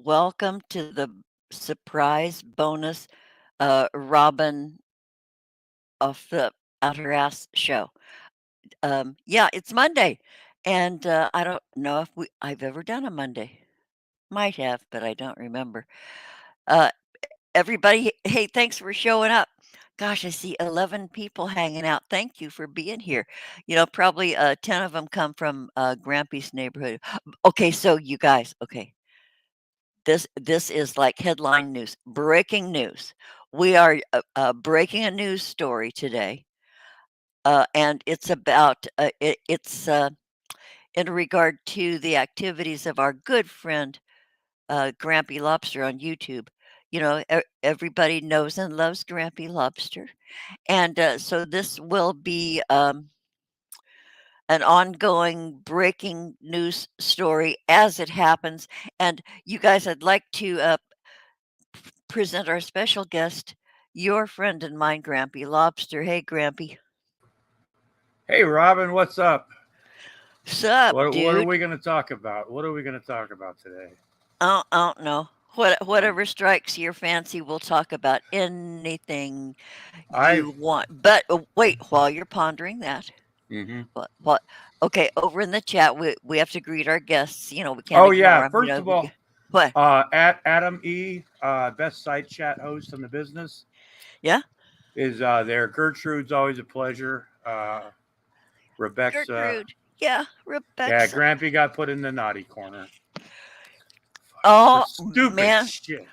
welcome to the surprise bonus Robin off the out her ass show. Yeah, it's Monday, and I don't know if I've ever done a Monday. Might have, but I don't remember. Uh, Everybody, hey, thanks for showing up. Gosh, I see 11 people hanging out. Thank you for being here. Probably 10 of them come from Grampy's neighborhood. Okay, so you guys, okay, this is like headline news, breaking news. We are breaking a news story today, and it's about it's in regard to the activities of our good friend Grampy Lobster on YouTube. Everybody knows and loves Grampy Lobster, and so this will be an ongoing breaking news story as it happens. And you guys, I'd like to present our special guest, your friend and mine, Grampy Lobster. Hey, Grampy. Hey, Robin, what's up? Sup, What are dude? we going to talk about? What are we going to talk about today? I don't know. Whatever strikes your fancy, we'll talk about anything I. you want. But wait, while you're pondering that, hmm what? Okay, over in the chat, we have to greet our guests. We can't Oh ignore yeah. them. First of all, What? at Adam E, best side chat host in the business, Yeah, is there. Gertrude's always a pleasure. Rebecca's, Gertrude. Yeah, yeah. Rebecca. Grampy got put in the naughty corner for Oh stupid man, shit.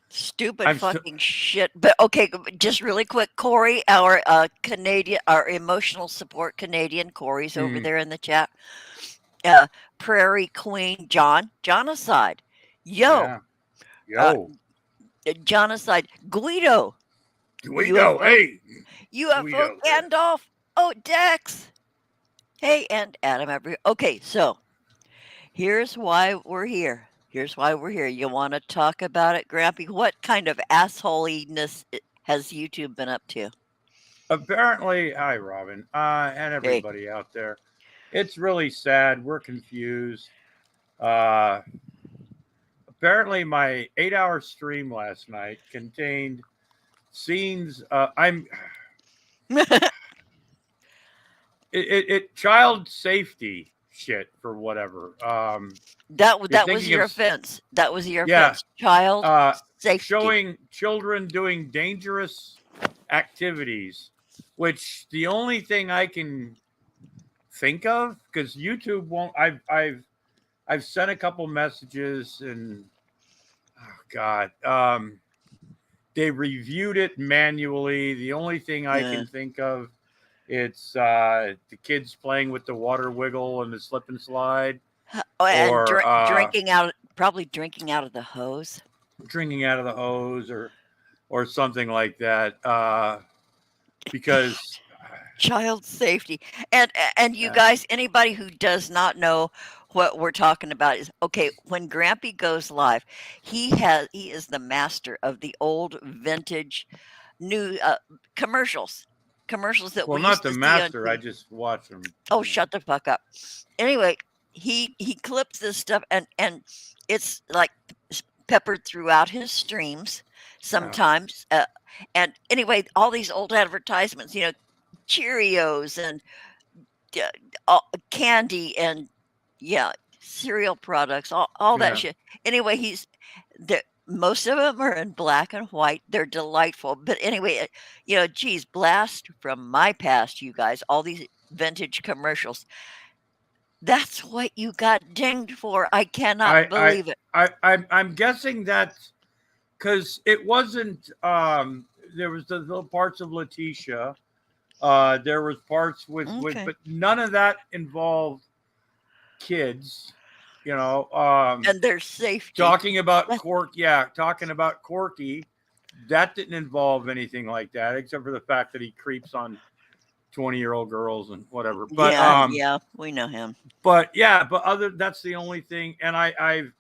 stupid I'm so. fucking shit. But okay, just really quick, Corey, our Canadian, our emotional support Canadian, Corey's over Mm, there in the chat. Uh, Prairie Queen, Genocide. Yo, yeah. uh, Yo. Genocide. Guido, Guido. UFO, Hey. UFO Guido there. Gandalf. Oh, Dex. Hey, and Adam. Okay, so here's why we're here. Here's why we're here. You want to talk about it, Grampy? What kind of assholiness has YouTube been up to? Apparently, hi, Robin, and Hey, everybody out there. It's really sad. We're confused. Uh, apparently, my 8-hour stream last night contained scenes. I'm child safety shit for whatever. You're that was thinking your of offense. That was your yeah, offense. Child safety. showing children doing dangerous activities, which the only thing I can think of because YouTube won't. I've sent a couple messages and oh god, they reviewed it manually. The only thing I Uh, can think of it's the kids playing with the water wiggle and the slip and slide, oh, and or probably drinking out of the hose. drinking out of the hose, or something like that. Because Child safety. And you yeah, guys, anybody who does not know what we're talking about is okay, when Grampy goes live, he is the master of the old vintage new commercials. Commercials that well, we not used the to see on master. I TV. just watch them. Oh, shut the fuck up. Anyway, he clips this stuff and it's like peppered throughout his streams Yeah, sometimes. And anyway, all these old advertisements, Cheerios and uh, candy and yeah, cereal products, all that yeah. shit. Anyway, most of them are in black and white. They're delightful. But anyway, geez, blast from my past, you guys. All these vintage commercials. That's what you got dinged for. I cannot I I believe it. I'm guessing that because it wasn't. There was the little parts of Letitia. There was parts with, Okay. but none of that involved kids. You know, And there's safety. talking about That- Cork. Yeah, talking about Corky. That didn't involve anything like that, except for the fact that he creeps on 20-year-old girls and whatever. Yeah, yeah, we know him. But yeah, but other that's the only thing. And I've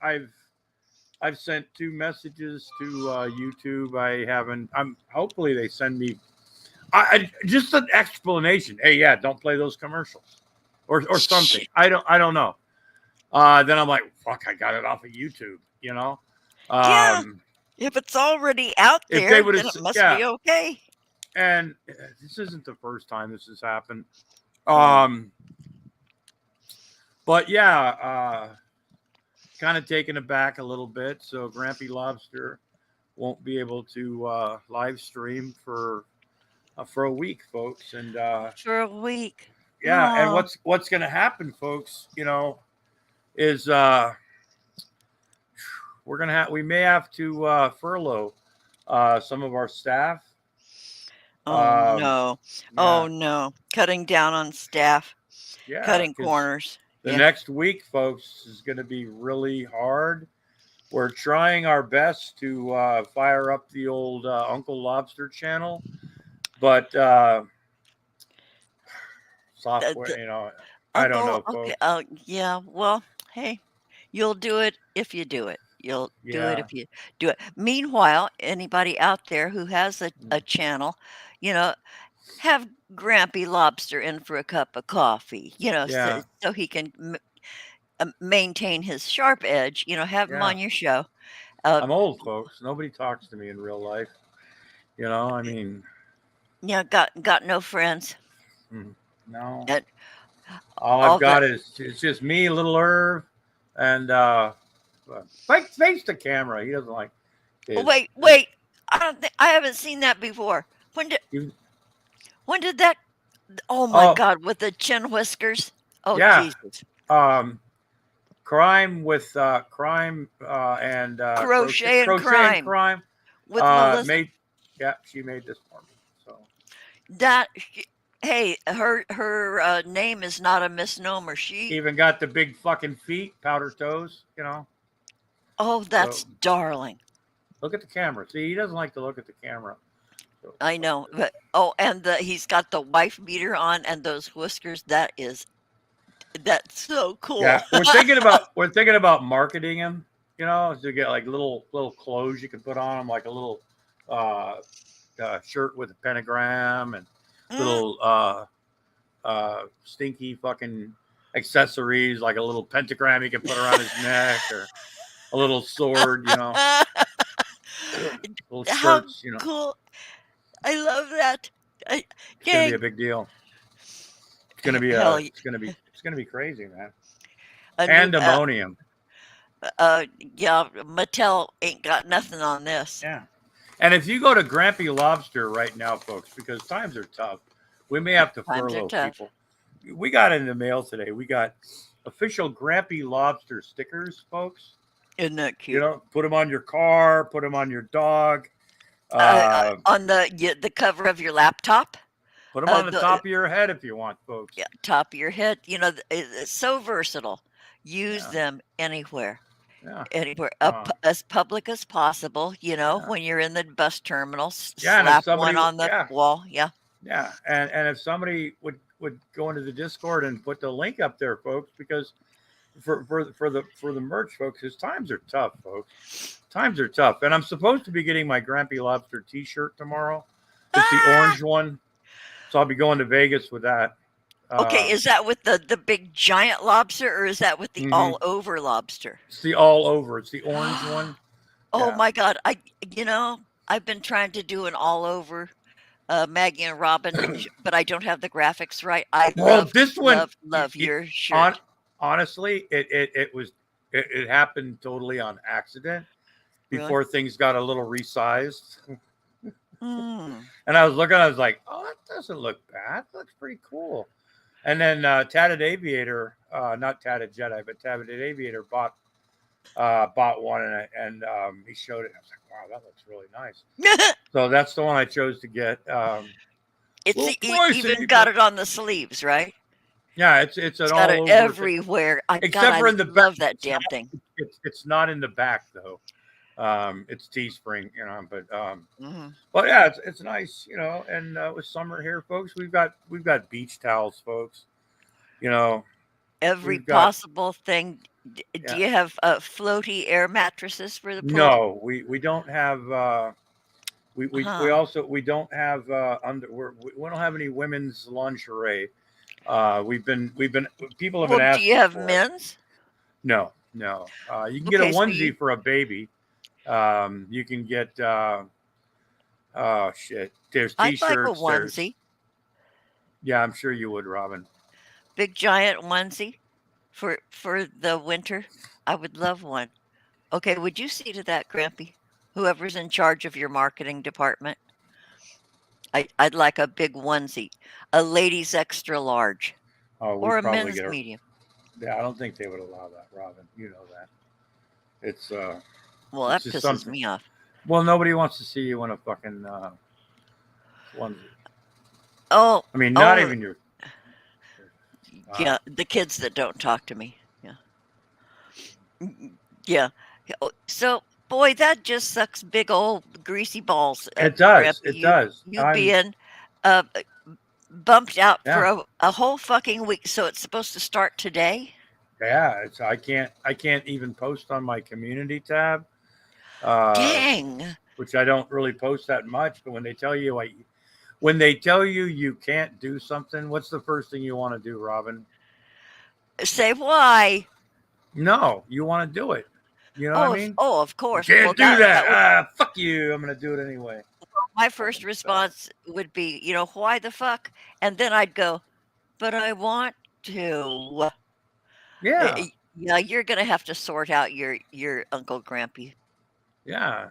sent two messages to YouTube. I haven't. I'm hopefully they send me just an explanation. Hey, yeah, don't play those commercials, or something. Shit. I don't know. Then I'm like, fuck, I got it off of YouTube. You know. Yeah, Um, if it's already out if they there, would then have, it must yeah, be okay. and this isn't the first time this has happened. Mm. Um, but yeah, kind of taken aback a little bit. So Grampy Lobster won't be able to live stream for a week, folks. And For a week. yeah, and Oh, what's going to happen, folks? Is we may have to furlough some of our staff. oh Um, no. yeah, Oh no. Cutting down on staff, yeah, cutting because corners. the Yeah. next week, folks, is going to be really hard. We're trying our best to fire up the old Uncle Lobster channel, but The software, I don't uncle, know, okay. folks. Yeah. Well, hey, you'll do it if you do it. You'll do it Yeah, if you do it. Meanwhile, anybody out there who has a channel, you know, have Grampy Lobster in for a cup of coffee, yeah, so he can maintain his sharp edge, have him yeah. on your show. Uh, I'm old, folks. Nobody talks to me in real life. I mean, yeah, got no friends. mm, no. And All I've all the got is it's just me, little Irv, and face the camera. He doesn't like wait, his wait. I don't think I haven't seen that before. When did you, when did that? Oh my oh God, with the chin whiskers. Oh yeah. Jesus. Um, crime and Crochet and crochet and crime crime. with Melissa. Made Yeah, she made this for me. So That hey, her name is not a misnomer. She even got the big fucking feet, powder toes. Oh, So that's darling. look at the camera. See, he doesn't like to look at the camera. So I know, but and he's got the wife beater on and those whiskers. That's so cool. yeah, we're thinking about marketing him. To get like little clothes you can put on him, like a little uh, shirt with a pentagram and Mm. little stinky fucking accessories, like a little pentagram he can put around his neck or a little sword. Little How skirts. cool! I love that. I, It's gonna be a dang, big deal. It's gonna be hell, crazy, man. a new Pandemonium. yeah. Mattel ain't got nothing on this. Yeah. And if you go to Grampy Lobster right now, folks, because times are tough, we may have to Times are furlough tough. people. We got in the mail today. We got official Grampy Lobster stickers, folks. Isn't that cute? Put them on your car, put them on your dog, uh, On the cover of your laptop. put them on the The top of your head if you want, folks. Yeah, top of your head. It's so versatile. Use Yeah, them anywhere. yeah, Anywhere uh, as public as possible. yeah, When you're in the bus terminal, yeah. And if slap somebody, one on the yeah, wall. Yeah. yeah, and if somebody would go into the Discord and put the link up there, folks, because for the merch, folks, his times are tough, folks. Times are tough, and I'm supposed to be getting my Grampy Lobster T-shirt tomorrow. It's the Ah! orange one, so I'll be going to Vegas with that. Okay, is that with the big giant lobster or is that with the Mm-hmm. all over lobster? It's the all over. It's the orange one. Oh Yeah. my God. I've been trying to do an all over Maggie and Robin, but I don't have the graphics right. I Well, love, this one, love, love your on shirt. honestly, it happened totally on accident Really? before things got a little resized. Mm. And I was looking, I was like, oh, that doesn't look bad. That looks pretty cool. And then Tatted Aviator, not Tatted Jedi, but Tatted Aviator bought one, and he showed it. I was like, wow, that looks really nice. So that's the one I chose to get. A little Even pricey, got but it on the sleeves, right? yeah, it's an It's got all it over thing. everywhere. God, Except I for in the back. love that damn thing. It's not in the back though. It's Teespring, Hmm. but yeah, it's nice, and with summer here, folks, we've got beach towels, folks. You know, Every we've got possible thing. Do yeah. you have floaty air mattresses for the pool? No, we don't have. We Huh. also we don't have we don't have any women's lingerie. We've been people have been Well, do you asking have for it. men's? No, no. You can get a Okay, so onesie for a baby. You can get oh shit. There's I'd like a t-shirts. There's onesie, yeah, I'm sure you would, Robin. big giant onesie for the winter. I would love one. Okay, would you see to that, Grampy? Whoever's in charge of your marketing department, I'd like a big onesie, a ladies extra large, Oh, or we'd a probably men's get a. medium. Yeah, I don't think they would allow that, Robin. You know that. It's Well, it's that just pisses something. me off. Well, nobody wants to see you in a fucking onesie. Oh, I mean, not oh, even your. Uh, yeah, the kids that don't talk to me. Yeah. Yeah. Yeah, so, boy, that just sucks big old greasy balls, it does. Grampy. It You does. you being bumped out for Yeah. a whole fucking week. So it's supposed to start today? Yeah. It's I can't even post on my community tab, uh, Dang. which I don't really post that much. But when they tell you you can't do something, what's the first thing you want to do, Robin? Say why? No, you want to do it. You know what I mean? Oh, of You course. Well, can't do that. that would Fuck you. I'm gonna do it anyway. my first Fucking fag. response would be, why the fuck? And then I'd go, but I want to. Yeah. Yeah, you're gonna have to sort out your Uncle Grampy. Yeah. I Uh,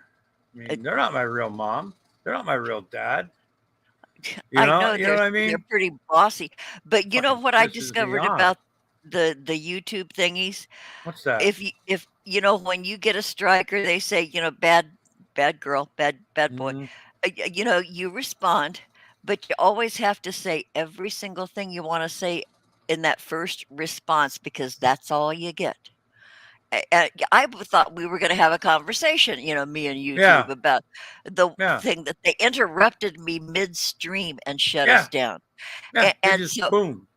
mean, they're not my real mom. They're not my real dad. You I know. know You know what I they're mean? pretty bossy, but you know Fucking what I pisses me discovered off. about the YouTube thingies? What's that? If when you get a striker, they say, bad girl, bad boy. Mm-hmm. You respond, but you always have to say every single thing you want to say in that first response because that's all you get. Thought we were going to have a conversation, me and YouTube, Yeah. about the Yeah. thing that they interrupted me midstream and shut us Yeah. down. Yeah. And, They and just so, boom.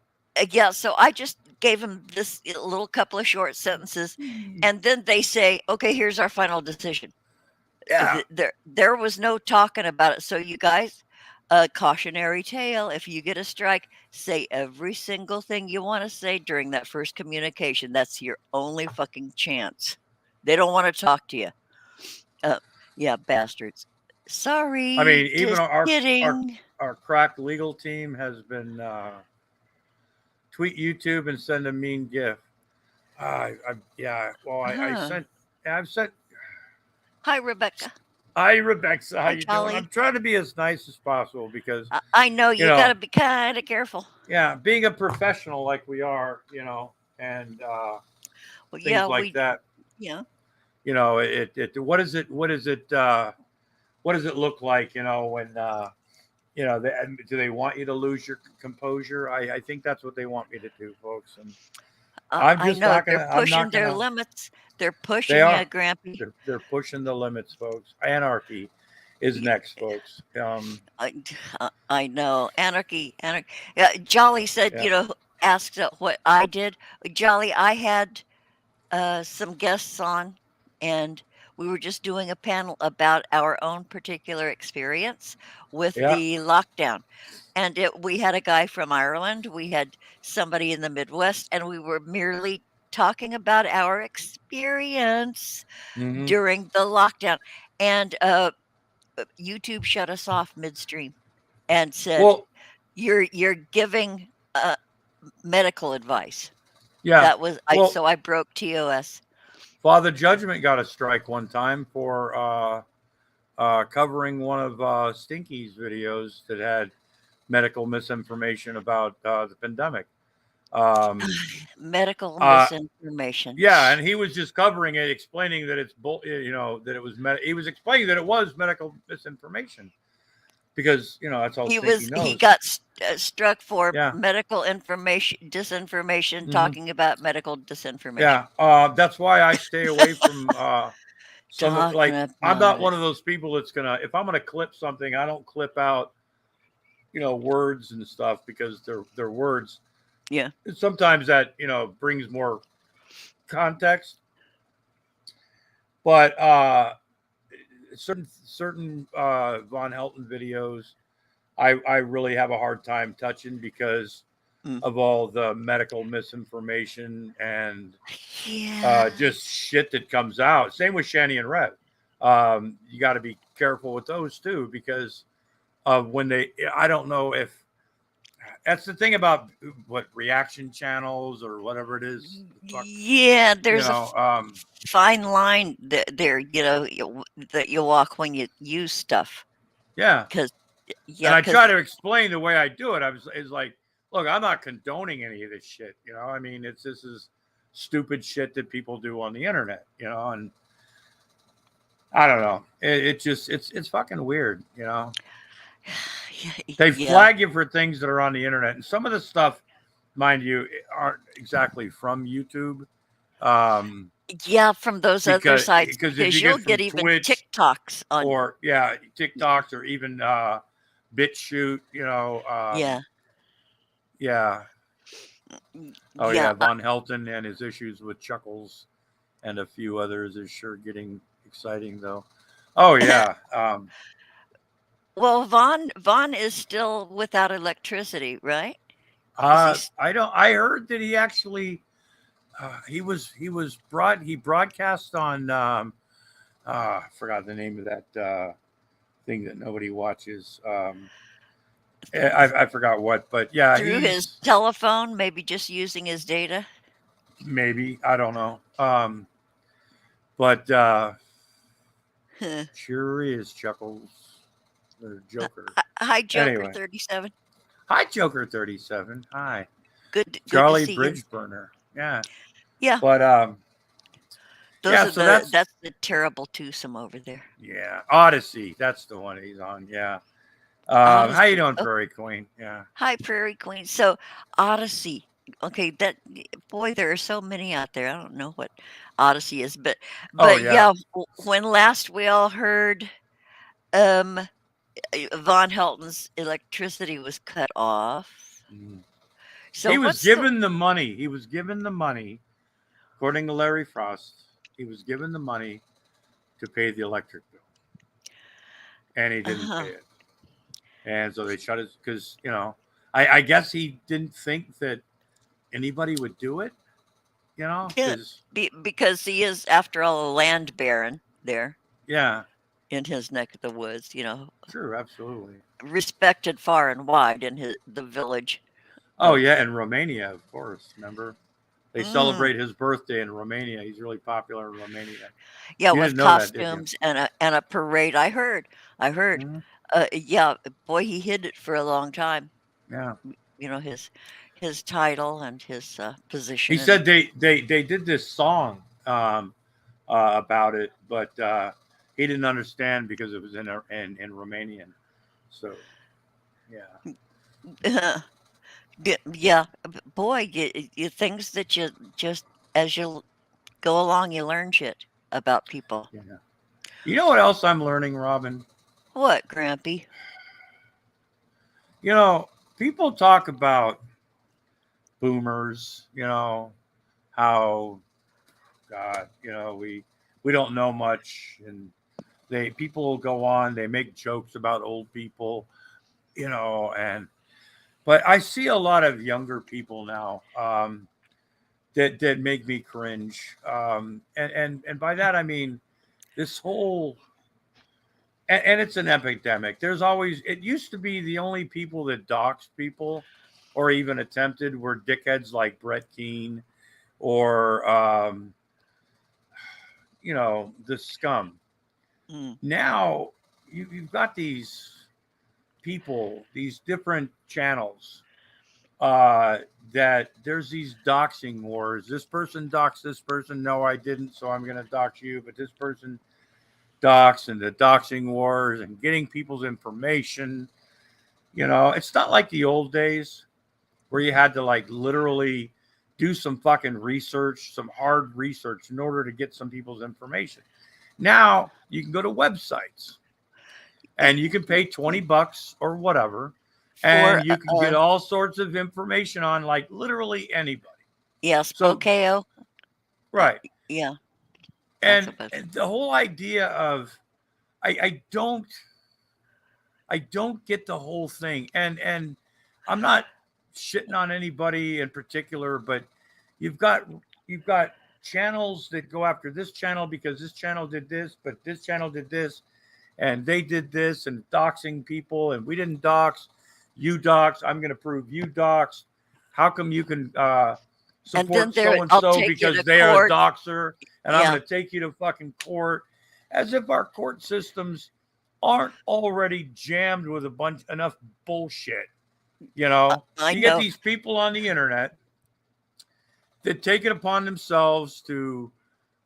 yeah, so I just gave him this little couple of short sentences, and then they say, "Okay, here's our final decision." Yeah. There was no talking about it. So you guys, cautionary tale: if you get a strike, say every single thing you want to say during that first communication. That's your only fucking chance. They don't want to talk to you. Uh, yeah, bastards. I Sorry, mean, even just our kidding. our crack legal team has been tweet YouTube and send a mean gif. Yeah. Well, I Huh. sent. I've sent. Hi, Rebecca. Hi, Rebecca. How Hi, you doing? I'm Jolly. trying to be as nice as possible because I know you you got know, to be kind of careful. yeah, being a professional like we are, and Well, things yeah, like that. yeah. What is it? What does it look like? When do they want you to lose your composure? I think that's what they want me to do, folks. And I'm I just know not they're gonna. I'm pushing not their gonna. limits. They're They pushing you, are. Grampy. They're pushing the limits, folks. Anarchy is Y- next, folks. I, I know anarchy, anarchy. Yeah, Jolly said, Yeah. asked what I did. Jolly, I had some guests on, and we were just doing a panel about our own particular experience with Yeah. the lockdown. And we had a guy from Ireland, we had somebody in the Midwest, and we were merely talking about our experience Hmm. during the lockdown. And YouTube shut us off midstream and said, Well, "You're giving medical advice." yeah. That was I. Well, So I broke TOS. Father Judgment got a strike one time for covering one of Stinky's videos that had medical misinformation about the pandemic. Um, Medical uh, misinformation. yeah, and he was just covering it, explaining that that it was. He was explaining that it was medical misinformation because that's all Stinky He knows. got struck for Yeah. medical information disinformation, Hmm. talking about medical disinformation. Yeah. That's why I stay away from some Talking like I'm about not it. one of those people that's gonna if I'm gonna clip something, I don't clip out words and stuff because they're words. Yeah. Sometimes that brings more context, but certain Von Helton videos, I really have a hard time touching because Mm. of all the medical misinformation and Yeah. just shit that comes out. Same with Shani and Rev. You got to be careful with those too because when they, I don't know if that's the thing about what reaction channels or whatever it is. The fuck, Yeah, you there's a know. fine line there, that you walk when you use stuff. Yeah, Because and yeah, I try because to explain the way I do it. Is like, look, I'm not condoning any of this shit. I mean, this is stupid shit that people do on the internet. And I don't know. It just it's fucking weird. They yeah, flag you for things that are on the internet, and some of the stuff, mind you, aren't exactly from YouTube. Um, yeah, from those other because sites, because if because you you'll get get from even Twitch TikToks on. or yeah, TikToks or even BitChute, Yeah, yeah. Oh yeah, yeah, Von Helton and his issues with Chuckles and a few others is sure getting exciting though. Oh yeah. well, Vaughn is still without electricity, right? Is he? I don't. I heard that he actually he broadcast on I forgot the name of that thing that nobody watches. I forgot what, but yeah, Through his he's telephone, maybe just using his data? maybe I don't know. But sure is Chuckles or Joker. Hi, Joker Anyway, 37. hi Joker 37. Hi Good to Charlie see you. Bridgeburner. Yeah, Yeah, but those yeah. are So that's that's the terrible twosome over there. yeah Odyssey. That's the one he's on. Yeah. How you Odyssey. doing, Oh, Prairie Queen? Yeah. hi, Prairie Queen. So, Odyssey. Okay, that boy, there are so many out there. I don't know what Odyssey is, Oh but yeah. yeah, when last we all heard, um Von Helton's electricity was cut off. Mhm. So He was what's the given the money. He was given the money, according to Larry Frost. He was given the money to pay the electric bill, and he didn't pay uh it. And so they shut it because I guess he didn't think that anybody would do it. yeah, Because because he is, after all, a land baron there yeah, in his neck of the woods, true, absolutely. respected far and wide in the village Oh of. yeah, in Romania, of course. Remember, they Mm, celebrate his birthday in Romania. He's really popular in Romania. yeah, You didn't with know that, did you? costumes and a parade. I heard. Mhm. Yeah, boy, he hid it for a long time. Yeah. His title and his He position said and. they did this song about it, but he didn't understand because it was in Romanian. So yeah, Yeah, boy, things that you just, as you go along, you learn shit about people. yeah. You know what else I'm learning, Robin? What, Grampy? You know, people talk about boomers. How God, we don't know much, and people will go on. They make jokes about old people. And but I see a lot of younger people now. That make me cringe. And by that I mean this whole and it's an epidemic. There's always it used to be the only people that doxed people or even attempted were dickheads like Brett Keane or the scum. Mm. Now you've got these people, these different channels uh, that there's these doxing wars. This person doxed this person. No, I didn't. So I'm going to dox you. But this person dox and the doxing wars and getting people's information. It's not like the old days where you had to like literally do some fucking research, some hard research in order to get some people's information. Now you can go to websites Eh, and you can pay $20 or whatever, For and you can get all sorts of information on like literally anybody. yeah, So Spokeo. Uh, right, yeah, that's and, about. and the whole idea of I don't get the whole thing, and I'm not shitting on anybody in particular, but you've got you've got channels that go after this channel because this channel did this, but this channel did this, and they did this, and doxing people, and we didn't dox, you dox. I'm going to prove you doxed. How come you can And then support so and I'll so take you because to they are a court. doxer, and I'm Yeah, going to take you to fucking court, as if our court systems aren't already jammed with enough bullshit. You know, I you get know. these people on the internet that take it upon themselves to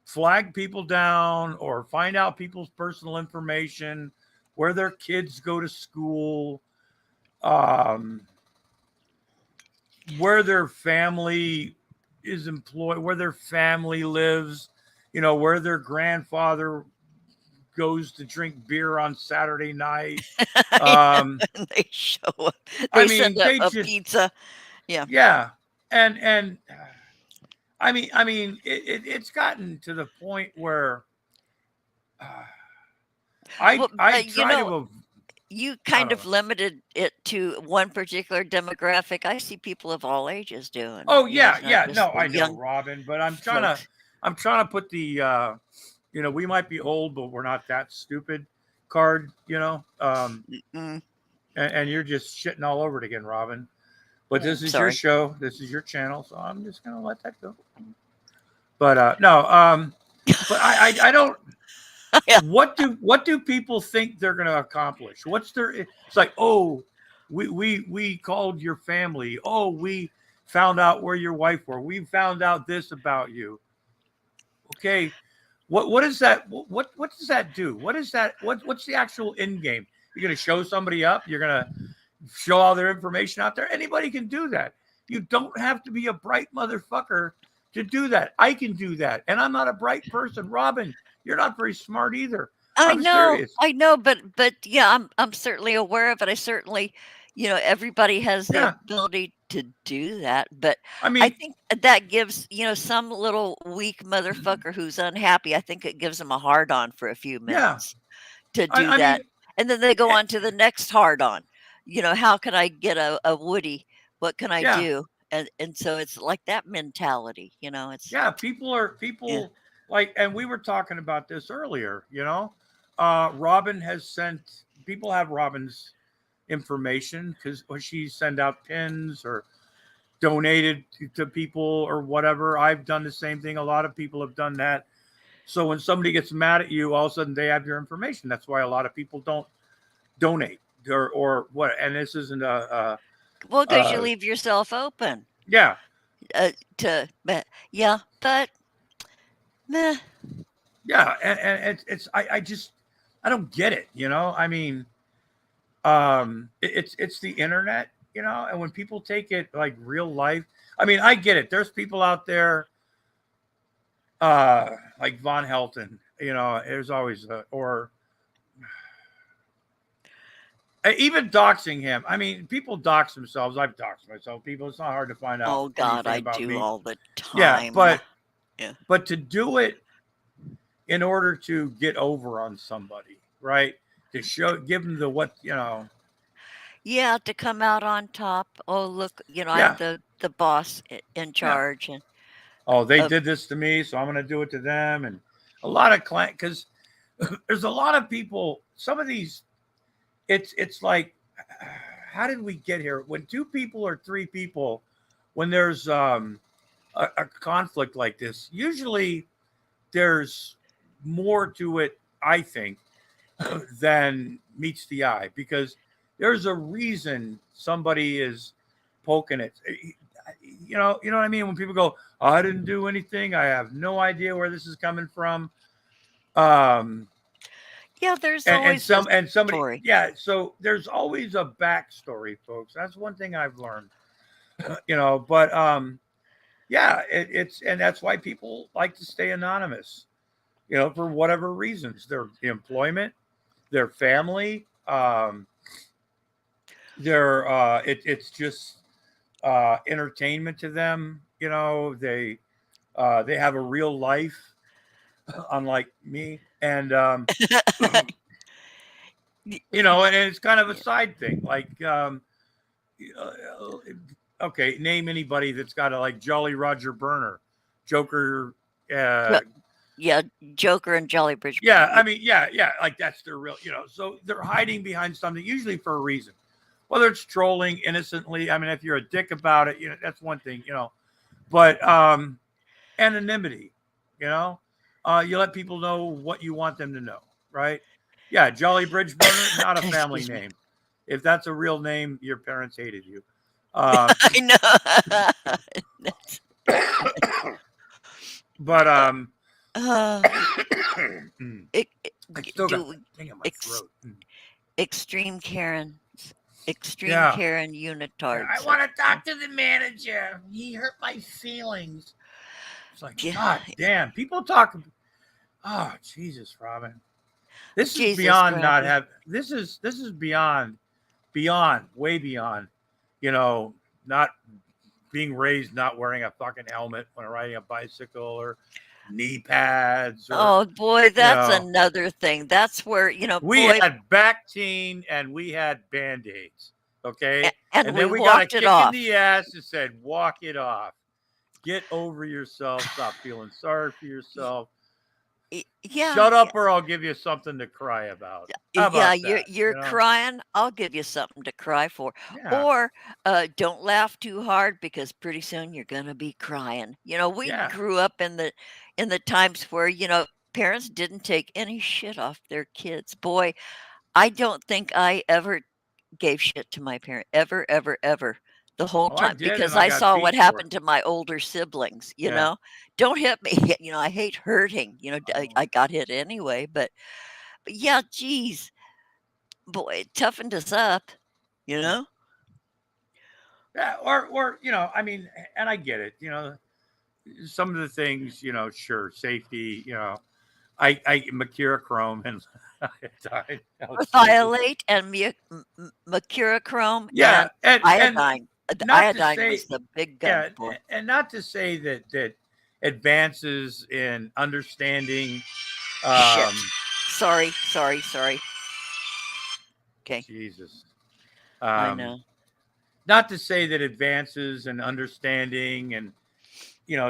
flag people down or find out people's personal information, where their kids go to school, um, where their family is employed, where their family lives, where their grandfather goes to drink beer on Saturday night. And they show up. I They send mean, they a just, pizza. Yeah. yeah, and it's gotten to the point where uh, I Well, I but try to. you I kind don't of know. limited it to one particular demographic. I see people of all ages doing it. Oh It's not yeah. just No, the I know, young Robin, but folks. I'm trying to put the we might be old, but we're not that stupid card, Mm, and you're just shitting all over it again, Robin. But this is your sorry. show, this is your channel, so I'm just gonna let that go. But no, but I don't. Yeah, What do people think they're gonna accomplish? What's their? It's like, oh, we called your family. Oh, we found out where your wife were. We found out this about you. Okay, what is that? What does that do? What is that? What's the actual end game? You're gonna show somebody up. You're gonna show all their information out there. Anybody can do that. You don't have to be a bright motherfucker to do that. I can do that, and I'm not a bright person. Robin, you're not very smart either. I'm serious. I know, but yeah, I'm certainly aware of it. I certainly, everybody has the Yeah, ability to do that, but I I mean, think that gives, some little weak motherfucker who's unhappy, I think it gives them a hard on for a few yeah. minutes to I, do I mean, that. And then they go eh, on to the next hard on. How can I get a Woody? What can I yeah, do? And so it's like that mentality, it's yeah. yeah. People like, and we were talking about this earlier. Robin has sent people have Robin's information because when she send out pins or donated to people or whatever. I've done the same thing. A lot of people have done that. So when somebody gets mad at you, all of a sudden they have your information. That's why a lot of people don't donate or what. And this isn't Well, because you a leave yourself open. yeah, To but yeah, but meh. yeah. And it's I just I don't get it. I mean, it's the internet. And when people take it like real life, I mean, I get it. There's people out there like Von Helton. There's always or even doxing him. I mean, people dox themselves. I've doxed myself. People, it's not hard to find out Oh God, anything I about do me. all the Yeah, time. Yeah. but to do it in order to get over on somebody, right? To give them the what. Yeah, to come out on top. Oh, look, I'm Yeah, the boss in yeah. charge and Oh, they of did this to me, so I'm going to do it to them. And a lot of client because there's a lot of people. Some of these, it's like, how did we get here? When two people or three people, when there's a conflict like this, usually there's more to it, I think, than meets the eye because there's a reason somebody is poking it. You know what I mean? When people go, oh, I didn't do anything, I have no idea where this is coming from. Um, yeah, there's and always a some and somebody, story. yeah. So there's always a backstory, folks. That's one thing I've learned. But yeah, it's and that's why people like to stay anonymous. For whatever reasons, their employment, their family, it's just entertainment to them. They have a real life, unlike me, and Y- and it's kind of a yeah. side thing. Like, uh, okay, name anybody that's got a like Jolly Roger Burner, Joker. Uh, Jo- yeah, Joker and Jolly Bridge yeah, Burger. I mean, yeah, like that's their real, so they're hiding behind something, usually for a reason. Whether it's trolling innocently, I mean, if you're a dick about it, that's one thing, but anonymity, you know, you let people know what you want them to know, right? Yeah, Jolly Bridge Burner, not a family Excuse me. name. If that's a real name, your parents hated you. I know. That's, But uh, it, I still got do that thing in my ex, throat. extreme Karens, extreme Yeah. Karen Yeah, I unitards. want to talk to the manager. He hurt my feelings. It's like, Yeah, God damn, people talk. Oh, Jesus, Robin. This is Jesus, beyond not Grampy. have. This is beyond, way beyond. You know, not being raised not wearing a fucking helmet when riding a bicycle or knee pads or Oh boy, you that's know. another thing. That's where, We boy, had Bactine and we had Band-Aids. Okay. and And we then we got a walked it kick in off. the ass and said, walk it off. Get over yourself. Stop feeling sorry for yourself. Yeah, Shut up or I'll give you something to cry about. How yeah, about you're that? you're crying. I'll give you something to cry for. Yeah. Or don't laugh too hard because pretty soon you're gonna be crying. We Yeah. grew up in the times where parents didn't take any shit off their kids. Boy, I don't think I ever gave shit to my parent ever, ever, ever. The whole Oh, I time did, because and I I got saw what beat for it. happened to my older siblings. Yeah. Don't hit me. I hate hurting. Oh. I got hit anyway, but yeah, geez, boy, it toughened us up, you Yeah. know? Yeah. Or I mean, and I get it. Some of the things, sure, safety. I mercurochrome and I died. Oh Jesus. Orthiolate and mercurochrome Yeah, and and iodine. The not to iodine say, was the big gun, yeah, boy. and not to say that advances in understanding, um, Shit. Sorry, sorry, sorry. Okay, Jesus, I um, know. not to say that advances in understanding and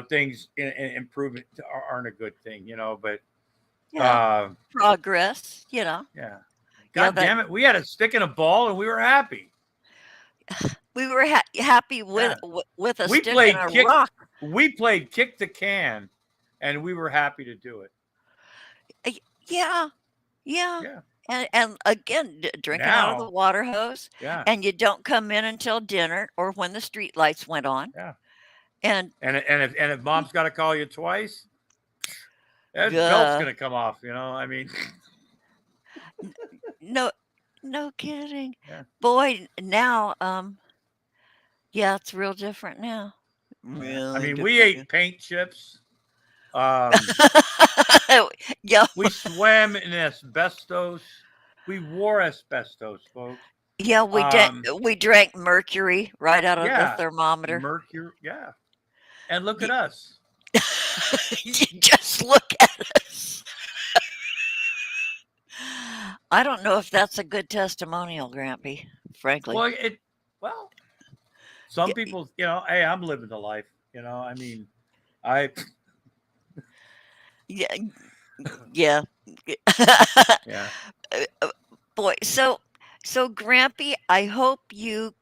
things in improvement aren't a good thing, but Yeah, uh, progress. yeah, Yeah, God damn it, we had a stick and a ball and we were happy. we were happy with Yeah, with a we stick and played a kick, rock. we played kick the can, and we were happy to do it. Yeah, yeah. Yeah. And again, drinking out of the Now, water hose, yeah, and you don't come in until dinner or when the street lights went on. yeah. And And if mom's got to call you twice, that belt's duh, gonna come off. I mean, no, no kidding, yeah, boy. Now, yeah, it's real different now. yeah. I Really mean, we different. ate paint chips. Um, Yeah, we swam in asbestos. We wore asbestos, folks. yeah. Um, We drank mercury right out of the yeah, thermometer. mercury. Yeah, and look You, at us. you just look at us. I don't know if that's a good testimonial, Grampy. Frankly. Well, well, some Y- people, hey, I'm living the life. I mean, I, Yeah, yeah. yeah. Uh, Boy, so Grampy, I hope you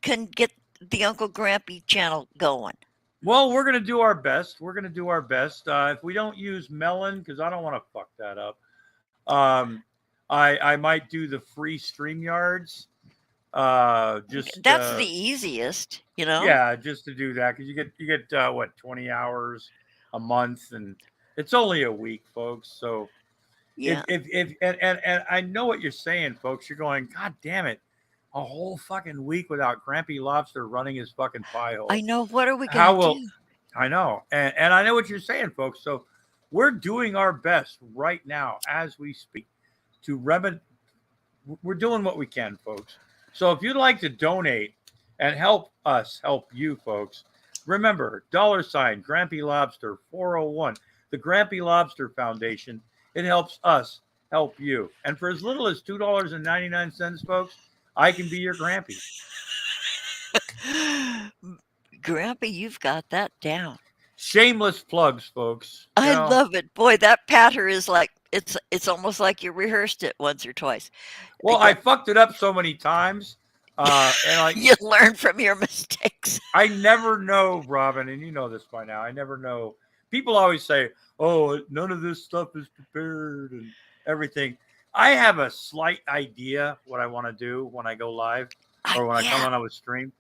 can get the Uncle Grampy channel going. Well, we're gonna do our best. We're gonna do our best. If we don't use melon, because I don't want to fuck that up, I might do the free stream yards. Just That's the easiest. yeah, just to do that because you get what 20 hours a month, and it's only a week, folks. So Yeah, if and I know what you're saying, folks. You're going, God damn it, a whole fucking week without Grampy Lobster running his fucking pie I hole. know. What are we gonna How will do? I know? And I know what you're saying, folks. So we're doing our best right now as we speak to remedy. We're doing what we can, folks. So if you'd like to donate and help us help you, folks, remember $ Grampy Lobster 401, the Grampy Lobster Foundation. It helps us help you. And for as little as $2.99, folks, I can be your Grampy. Grampy, you've got that down. Shameless plugs, folks. I love it. Boy, that patter is like it's almost like you rehearsed it once or twice. Well, I Yeah. fucked it up so many times, and like You learn from your mistakes. I never know, Robin, and you know this by now. I never know. People always say, "Oh, none of this stuff is prepared and everything." I have a slight idea what I want to do when I go live or when I come Yeah, on a stream,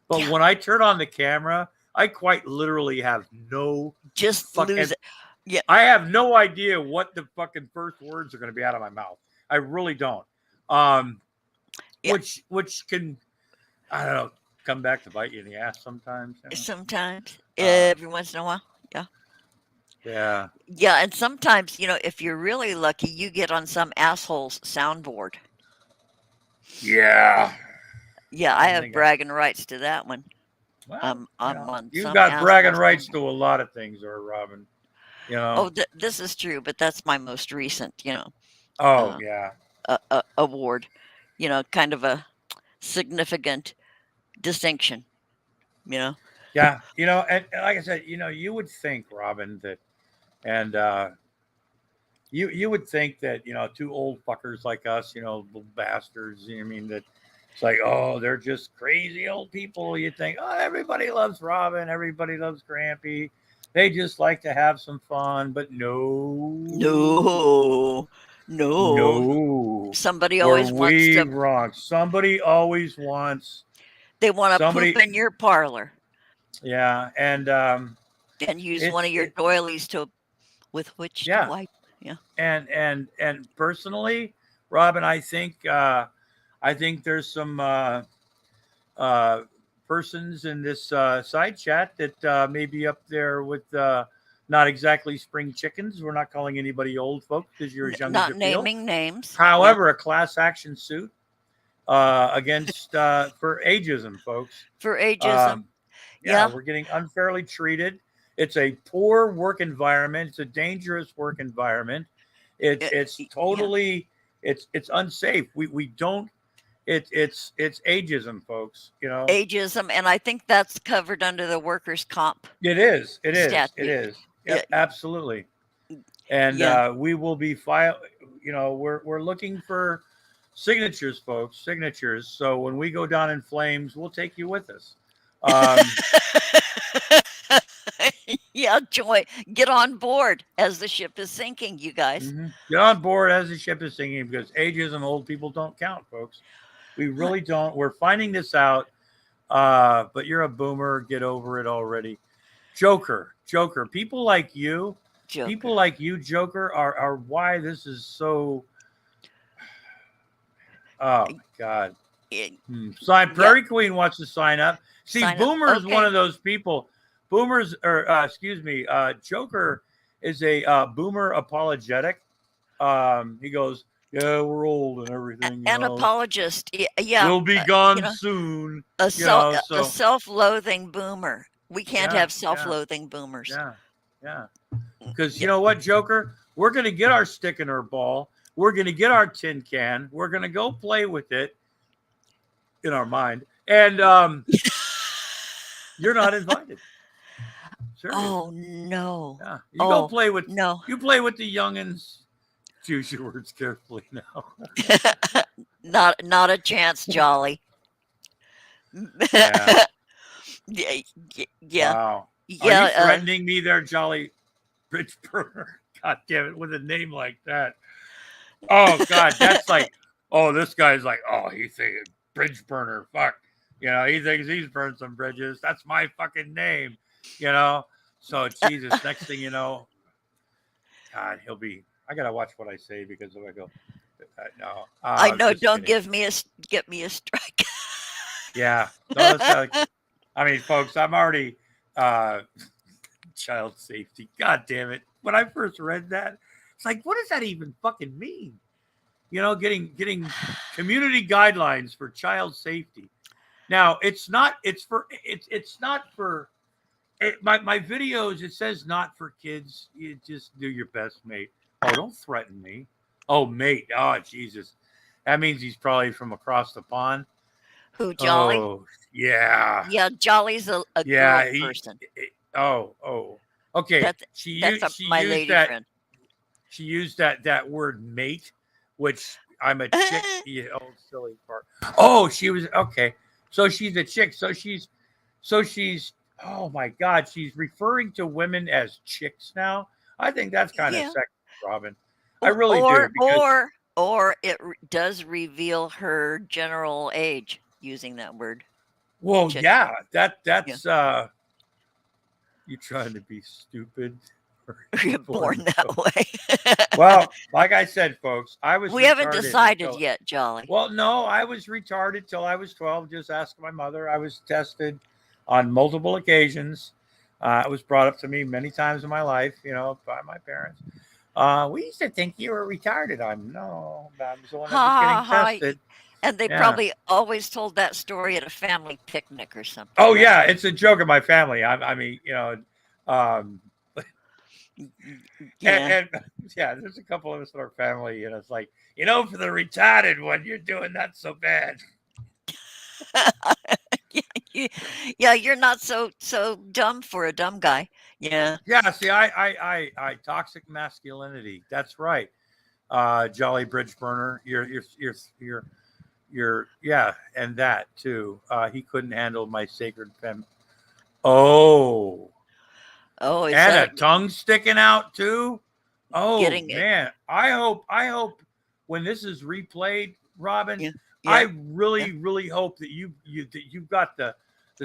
but yeah. when I turn on the camera, I quite literally have no Just fuck, lose and it. Yeah, I have no idea what the fucking first words are going to be out of my mouth. I really don't. Um, yeah. which can, I don't know, come back to bite you in the ass sometimes. You know? Sometimes, uh, every once in a while. Yeah. yeah, Yeah, and sometimes, if you're really lucky, you get on some asshole's soundboard. yeah. Yeah, I I didn't have think I. bragging rights to that one. Well, I'm on you've some got bragging asshole's rights to soundboard. a lot of things, or Robin. You know. Oh, this is true, but that's my most recent, Oh uh, yeah, award. Kind of a significant distinction. You know, yeah. And like I said, you would think, Robin, that and you would think that two old fuckers like us, little bastards. I mean that it's like, oh, they're just crazy old people. You think, oh, everybody loves Robin, everybody loves Grampy. They just like to have some fun, but no, no, no. no, Somebody were always wants we to. wrong? Somebody always wants They want to poop somebody, in your parlor yeah, and and use one it's of your it, doilies to with which to yeah, wipe. Yeah. and personally, Robin, I think there's some uh, persons in this side chat that may be up there with not exactly spring chickens. We're not calling anybody old folks because you're as young as Not you feel. naming names. Yeah. However, a class action suit against for ageism, folks. For ageism. Um, yeah, Yeah. we're getting unfairly treated. It's a poor work environment. It's a dangerous work environment. It's It, it's yeah. totally it's unsafe. We don't. It's ageism, folks. Ageism, and I think that's covered under the workers' comp It is. It is. It statute. is. Yep, Yeah. absolutely. And Yeah. we will be file. We're looking for signatures, folks. Signatures. So when we go down in flames, we'll take you with us. Um, Yeah, joy. Get on board as the ship is sinking, you guys. Get on board as the ship is sinking because ageism, old people don't count, folks. We Huh, really don't. We're finding this out. But you're a boomer. Get over it already. Joker. People Joker. like you, Joker, are why this is so. Oh my God. Eh, Sign Yeah, Prairie Queen wants to sign up. See, sign up. Boomer is one Okay. of those people. Boomers, or excuse me, Joker is a boomer apologetic. He goes, "Yeah, we're old and everything, An apologist. Yeah. We'll be gone soon, A So self-loathing boomer. We can't yeah, have yeah, self-loathing boomers. yeah, yeah. Because you Yeah. know what, Joker, we're gonna get our stick in our ball. We're gonna get our tin can. We're gonna go play with it in our mind, and you're not invited. Serious. Oh no. Yeah, you go Oh play with no. the youngins. Choose your words carefully now. Not a chance, Jolly. Yeah. Yeah, yeah, Wow. Are you yeah. threatening me there, Jolly Bridge Burner? God damn it, with a name like that. Oh God, that's like, oh, this guy's like, oh, he's thinking bridge burner. Fuck. He thinks he's burned some bridges. That's my fucking name. You know. So Jesus, next thing you know, God, he'll be. I gotta watch what I say because if I go, no, I know. just Don't kidding. get me a strike. Yeah, no, that's. I mean, folks, I'm already child safety. God damn it! When I first read that, it's like, what does that even fucking mean? Getting community guidelines for child safety. Now, it's not. It's not for. My videos. It says not for kids. You just do your best, mate. Oh, don't threaten me. Oh, mate. Oh, Jesus. That means he's probably from across the pond. Who, Jolly? Oh, yeah. Yeah, Jolly's a Yeah. girl person. Oh. Okay, That's my lady friend. she used that word mate, which I'm a chick. You old silly part. Oh, she was okay. So she's a chick. So she's. Oh my God, she's referring to women as chicks now. I think that's kind of Yeah. sexy, Robin. I Or really do or because or or it does reveal her general age using that word, well, chick. yeah, Yeah. that's you trying to be stupid or You're evil born and that so. way. Well, like I said, folks, I was We haven't retarded decided until yet, Jolly. well, no, I was retarded till I was 12. Just ask my mother. I was tested on multiple occasions. It was brought up to me many times in my life, by my parents. We used to think you were retarded. No, I was the one Ha that was getting ha ha. tested. And they Yeah. probably always told that story at a family picnic or something, Oh right? yeah, it's a joke in my family. I mean, um, Yeah. and yeah, there's a couple of us in our family, and it's like, for the retarded one, you're doing not so bad. Yeah, you, yeah, you're not so dumb for a dumb guy. Yeah. Yeah, see, I toxic masculinity. That's right. Jolly Bridge Burner. Yeah, and that too. He couldn't handle my sacred fem. Oh, Oh, is and a that tongue sticking out too. Oh getting it? man, I hope when this is replayed, Robin, Yeah. Yeah. I Yeah. really hope that you've got the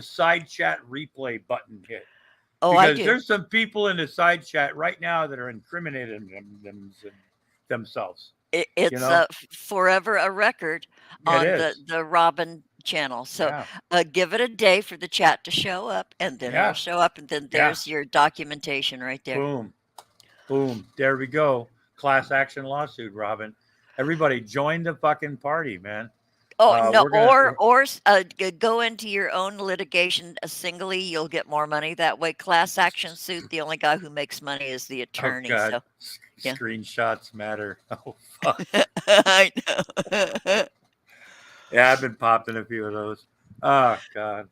side chat replay button hit Oh, I because do. there's some people in the side chat right now that are incriminating themselves. You It's know, forever a record it on is. the Robin channel. So Yeah, give it a day for the chat to show up, and then it'll yeah, show up, and then yeah. there's your documentation right there. Boom, boom. There we go. Class action lawsuit, Robin. Everybody join the fucking party, man. Oh no, We're gonna. go into your own litigation singly. You'll get more money that way. Class action suit. The only guy who makes money is the Oh attorney. God, So yeah, screenshots matter. Oh fuck. I know. Yeah, I've been popping a few of those. Oh God.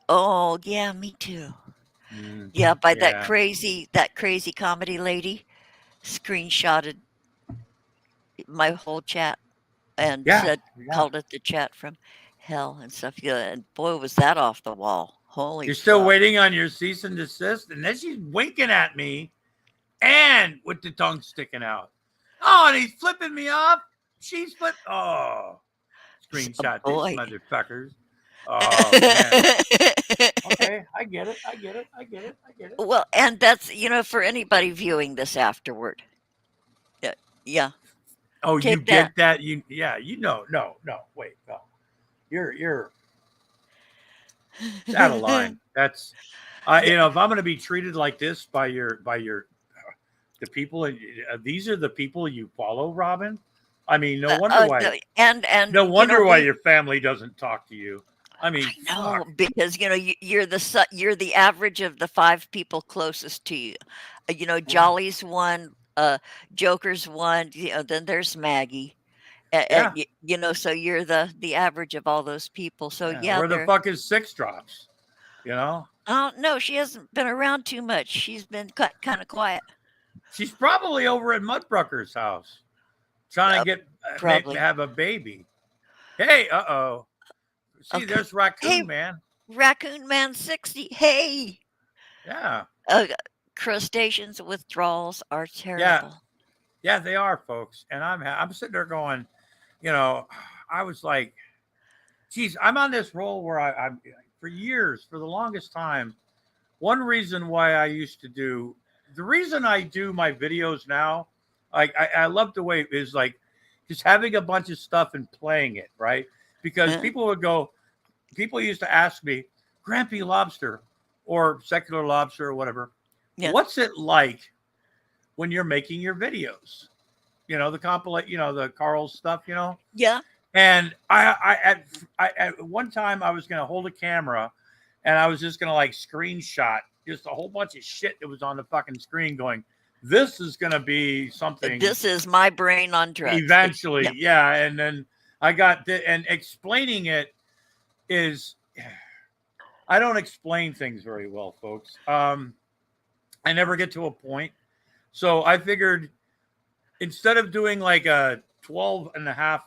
Oh yeah, me too. Mm, Yeah, by yeah. that crazy comedy lady screenshotted my whole chat and Yeah. said Yeah. called it the chat from hell and stuff. Yeah, and boy was that off the wall. Holy You're still fuck. waiting on your cease and desist, and then she's winking at me, and with the tongue sticking out. Oh, and he's flipping me off. She's flip. Oh, screenshot this Boy. motherfuckers. Oh man. Okay, I get it. I get it. I get it. I get it. Well, and that's, for anybody viewing this afterward. Yeah, yeah, Oh, you take that. get that? Yeah. No. Wait, no. You're it's out of line. That's Yeah, if I'm going to be treated like this by your the people, these are the people you follow, Robin. I mean, no wonder why. no, and No wonder why your family doesn't talk to you. I mean, I fuck. know because you're the average of the five people closest to you. Jolly's one, Joker's one. Then there's Maggie. Yeah, So you're the average of all those people. So yeah. yeah, Where the they're. fuck is Six Drops? You know, Oh no, she hasn't been around too much. She's been kind of quiet. she's probably over at Mudbrucker's house trying to Uh, get Probably. have a baby. Hey, uh-oh. See, Okay. there's Hey, Raccoon Man. Raccoon Man 60. Hey, Yeah, uh, crustaceans withdrawals are yeah, terrible. yeah. They are, folks. And I'm sitting there going, you know, I was like, geez, I'm on this roll where I'm for years, for the longest time. One reason why the reason I do my videos now, I love the way it is like just having a bunch of stuff and playing it, right? Because Uh, people used to ask me, Grampy Lobster or Secular Lobster or whatever, yeah, what's it like when you're making your videos? The compilate, the Carl stuff. yeah. And at one time I was going to hold a camera and I was just going to like screenshot just a whole bunch of shit that was on the fucking screen going, this is going to be something This is my brain on drugs. eventually. Yeah. Yeah. And then and explaining it is, I don't explain things very well, folks. I never get to a point. So I figured instead of doing like a 12 and a half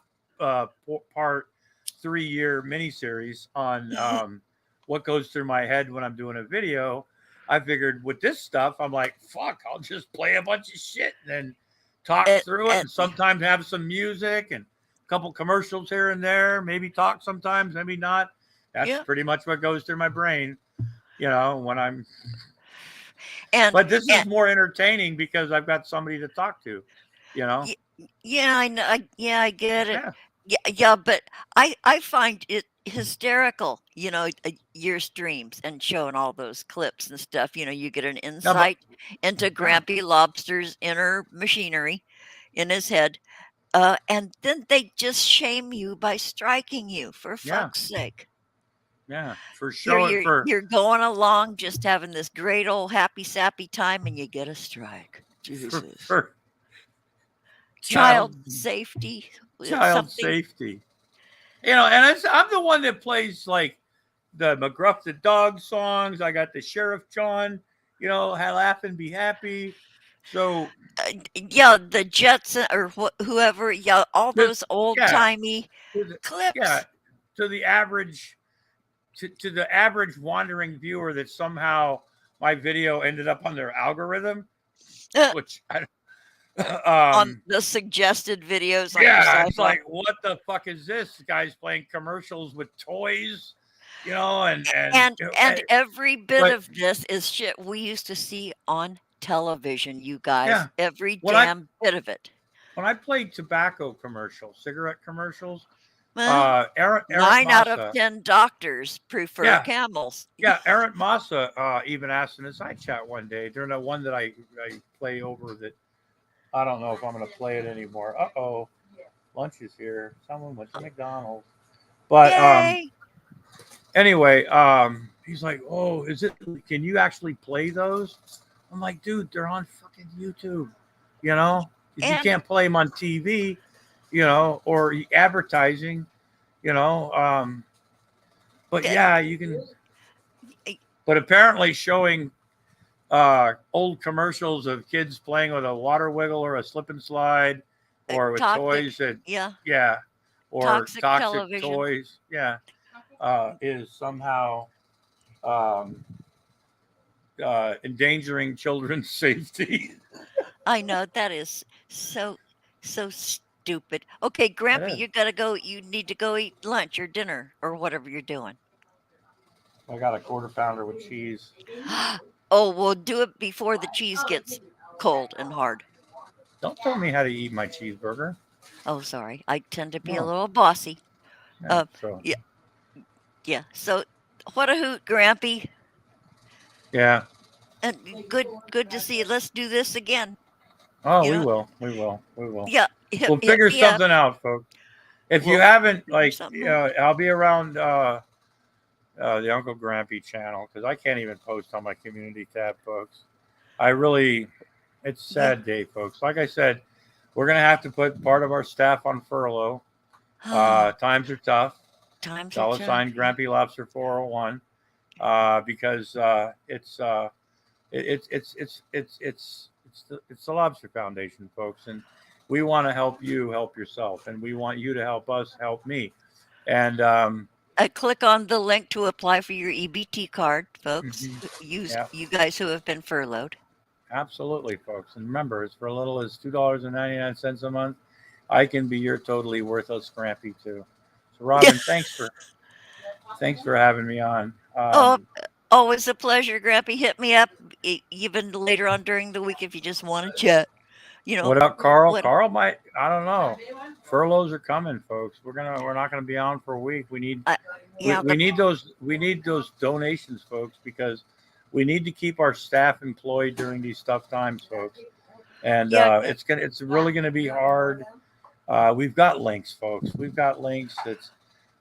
part 3 year miniseries on what goes through my head when I'm doing a video, I figured with this stuff, I'm like, fuck, I'll just play a bunch of shit and then talk and, through it and and sometimes have some music and a couple commercials here and there, maybe talk sometimes, maybe not. That's yeah, pretty much what goes through my brain, when I'm, and but this is and more entertaining because I've got somebody to talk to, you know? y- yeah, I know. Yeah, I get it. Yeah. Yeah, yeah, but I find it hysterical. Your streams and showing all those clips and stuff. You get an No, but insight into yeah, Grampy Lobster's inner machinery in his head. And then they just shame you by striking you, for yeah, fuck's sake. yeah. For You're showing you're for you're going along just having this great old happy sappy time and you get a strike. for Jesus. for child Child safety, child something. safety. And I'm the one that plays like the McGruff the dog songs. I got the Sheriff John, laugh and be happy. So Yeah, the Jetson or whoever, yeah, all this, those old yeah, timey to the, yeah, clips. to the average to the average wandering viewer that somehow my video ended up on their algorithm, uh, which I on the suggested videos on your yeah, it's sci-fi. like, what the fuck is this? The guy's playing commercials with toys, and And every bit but of this is shit we used to see on television, you guys. yeah, Every when I damn bit of it. when I played tobacco commercials, cigarette commercials, Well, Errant 9 out of Massa, 10 doctors prefer yeah, camels. yeah, Errant Massa even asked in his side chat one day during the one that I play over that I don't know if I'm gonna play it anymore. Lunch is here. Someone went to McDonald's. But Yay! anyway, he's like, "Oh, is it? Can you actually play those?" I'm like, "Dude, they're on fucking YouTube. You know, if you And can't play them on TV, or advertising, you know." But uh, yeah, you can. uh, But apparently, showing old commercials of kids playing with a water wiggle or a slip and slide, or with toxic, toys that, yeah, yeah, or toxic toxic television. toys, yeah, is somehow um, endangering children's safety. I know that is so stupid. Okay, It Grampy, is. you gotta go. You need to go eat lunch or dinner or whatever you're doing. I got a quarter pounder with cheese. Oh, well, do it before the cheese gets cold and hard. Don't tell me how to eat my cheeseburger. Oh, sorry. I tend to be a No, little bossy. yeah. Uh, So yeah, yeah. So, what a hoot, Grampy. yeah. And good to see you. Let's do this again. Oh, You we know, will. We will. We will. yeah. Hit We'll hit figure me up. something out, folks. If you We'll haven't, figure like, something out. I'll be around the Uncle Grampy channel because I can't even post on my community tab, folks. I really, it's a Yeah. sad day, folks. Like I said, we're gonna have to put part of our staff on furlough. Times are tough. Times are Dollar tough. sign Yeah. Grampy Lobster 401, because it's the Lobster Foundation, folks, and we want to help you help yourself, and we want you to help us help me. And Click on the link to apply for your EBT card, folks. mhm, Use yeah, you guys who have been furloughed. absolutely, folks. And remember, it's for as little as $2.99 a month. I can be your totally worthless Grampy too. So, Robin, thanks for having me on. Oh, always a pleasure, Grampy. Hit me up even later on during the week if you just want to chat. You know What about Carl? what? Carl might. I don't know. Furloughs are coming, folks. We're not gonna be on for a week. We need Uh, we, yeah, we need those donations, folks, because we need to keep our staff employed during these tough times, folks. And yeah, it's really gonna be hard. We've got links, folks. We've got links.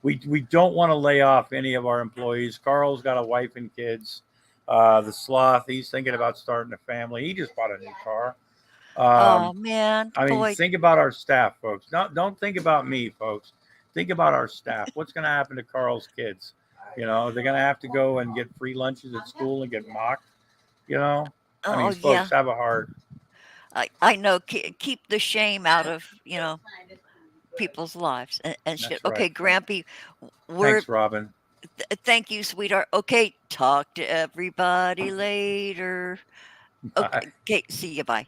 We don't want to lay off any of our employees. Carl's got a wife and kids. The sloth, he's thinking about starting a family. He just bought a new car. oh Um, man, I mean, boy, think about our staff, folks. Don't think about me, folks. Think about our staff. What's going to happen to Carl's kids? They're going to have to go and get free lunches at school and get mocked. You know, I Oh, mean, folks yeah. have a heart. I know. Keep the shame out of people's lives and shit. That's right. Okay, Grampy, we're Thanks, Robin. thank you, sweetheart. Okay, talk to everybody later. Bye. Okay, see you. Bye.